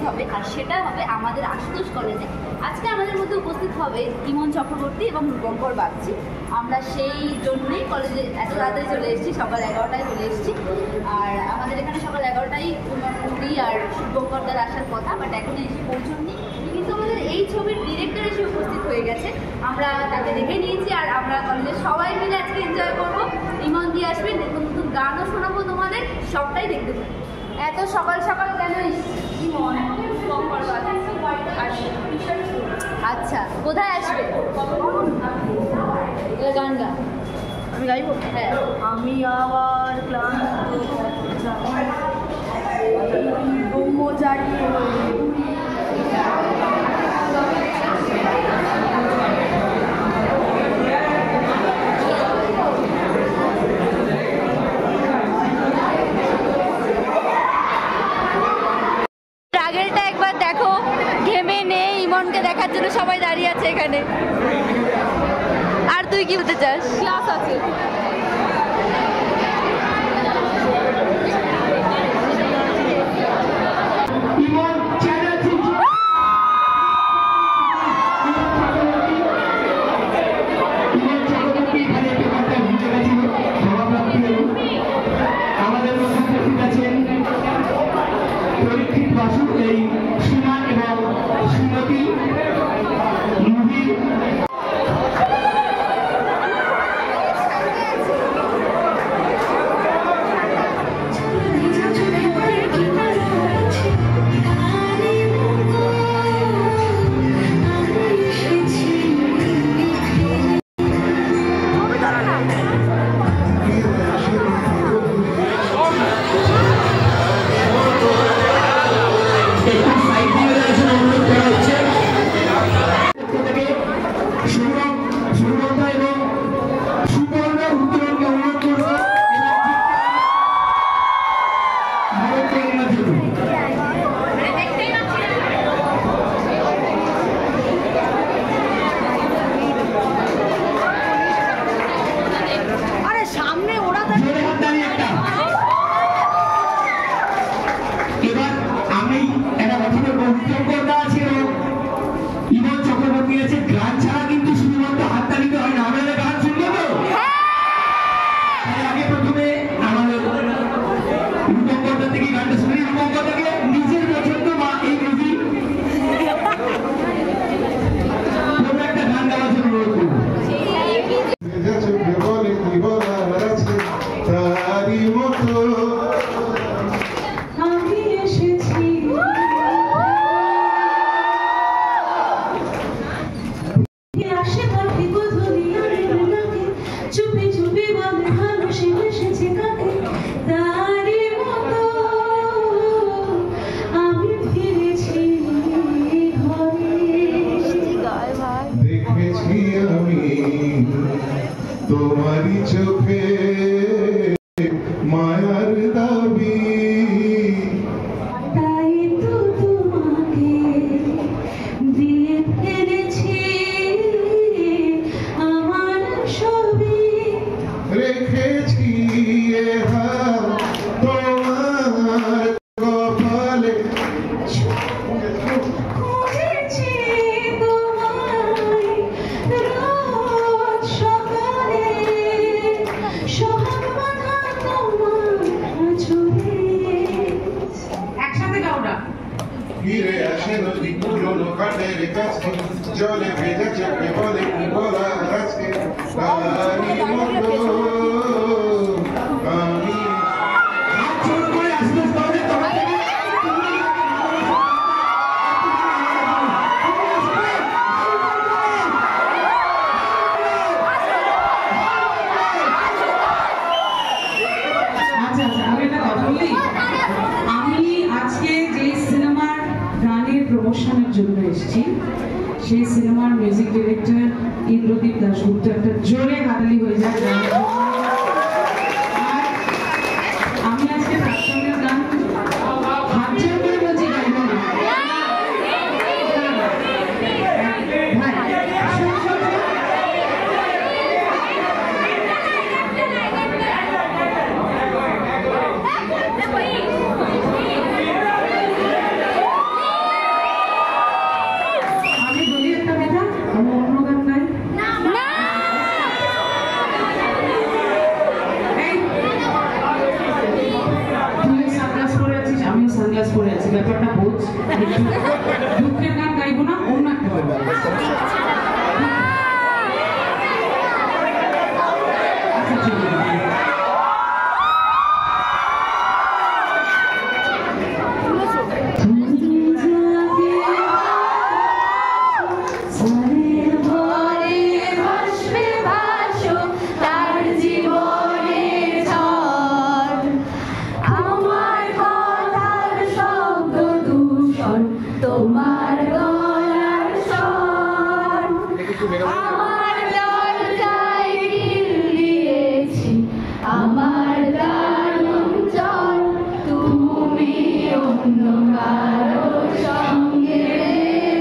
হবে, আর সেটা হবে আমাদের আশুতোষ কলেজে। আজকে আমাদের মধ্যে উপস্থিত হবে ইমন চক্রবর্তী এবং রূপঙ্কর বাগচি। আমরা সেই জন্যই কলেজে এত তাড়াতাড়ি চলে এসেছি, সকাল 11টায় চলে এসেছি। আর আমাদের এখানে সকাল 11টায় কুমারী আর রূপঙ্করদার আসার কথা, বাট এখনো এসে পৌঁছননি। কিন্তু আমাদের এই ছবির ডিরেক্টর এসে উপস্থিত হয়ে গেছে, আমরা তাকে দেখে নিয়েছি। আর আমরা কলেজের সবাই মিলে আজকে এনজয় করবো। ইমন দিয়ে আসবে, নতুন নতুন গানও শোনাবো তোমাদের, সবটাই দেখতে পাবো। এত সকাল সকাল কেন ইমন? আচ্ছা, কোথায় আসবে? গান গা, আমি গাইব। হ্যাঁ। আমি আবার ক্লান্ত ব্রহ্মচারী আগেরটা একবার দেখো, ঘেমে নেই, ইমনকে দেখার জন্য সবাই দাঁড়িয়ে আছে এখানে। আর তুই কি বলতে চাস? ক্লাস আছে। তোমারি চোখে মায়ার দাবি, তাই তো তোমাকে দিয়ে ফেলেছি আমার ছবি, রেখেছি তোমার কপালে, খুঁজেছি তোমায় রোজ সকালে, সোহাগ বাঁধা তোমার আঁচলে। একসাথে গাও না। ফিরে আসে নদী পুরনো কাঠের কাছে, জলে ভেজা চোখে বলে কি বলা আজকে, তারি মতো আমি হাত জোর করে আস্তে আস্তে তোমার থেকে প্রমোশনের জন্য এসেছি। সেই সিনেমার মিউজিক ডিরেক্টর ইন্দ্রদীপ দাশগুপ্ত, একটা জোরে হাতালি হয়ে যায়। আমি আজকে তার সঙ্গে গান হাত জোর করে বলছি গাইব না। দুঃখের গান গাইবো না, অন্য একটা গান। আচ্ছা ঠিক আছে। তোমার গলার স্বর আমার দরজায় ঢিল দিয়েছি, আমার দারুণ চল, তুমি অন্য কারো সঙ্গে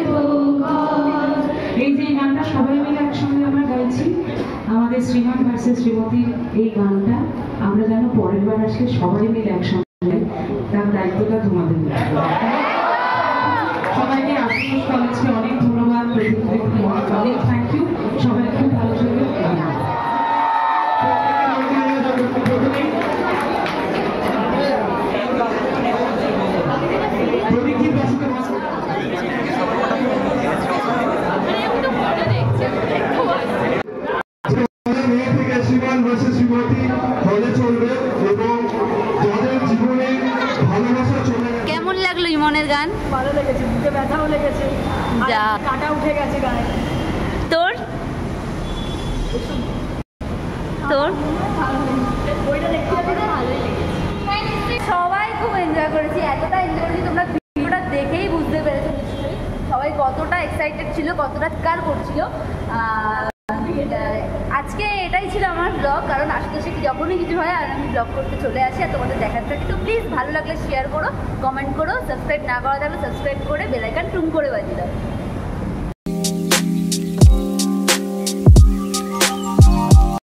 ঘর। এই যে গানটা সবাই মিলে একসঙ্গে আমরা গাইছি, আমাদের শ্রীমান ভার্সেস শ্রীমতীর এই গানটা আমরা যেন পরের বার আসলে সবাই মিলে একসঙ্গে, তার দায়িত্বটা তোমাদের। সবাইকে আশুতোষ কলেজকে অনেক ধন্যবাদ, অনেক থ্যাংক ইউ, সবাই খুব ভালো থাকবেন। শ্রীমান ভার্সেস শ্রীমতী হলে চলবে এবং যাদের জীবনে ভালোবাসা চলে গেছে। কেমন লাগলো ইমনের গান? ভালো লেগেছে, বুকে ব্যথাও লেগেছে, যা। কাটা উঠে গেছে গায়ে। তোর তোর ওইটা দেখতে ভালোই লেগেছে। সবাই খুব এনজয় করেছি, এতটা এনজয় করেছি তোমরা ভিডিওটা দেখেই বুঝতে পেরেছো নিশ্চয়ই সবাই কতটা এক্সাইটেড ছিল, কতটা চিৎকার করছিল। আজকে এটাই ছিল আমার ব্লগ, কারণ আশেপাশে যখনই কিছু হয় আর আমি ব্লগ করতে চলে আসি আর তোমাদের দেখার থাকি। তো প্লিজ ভালো লাগলে শেয়ার করো, কমেন্ট করো, সাবস্ক্রাইব না করা থাকলে সাবস্ক্রাইব করে বেল আইকন টুম করে বাজিয়ে দাও।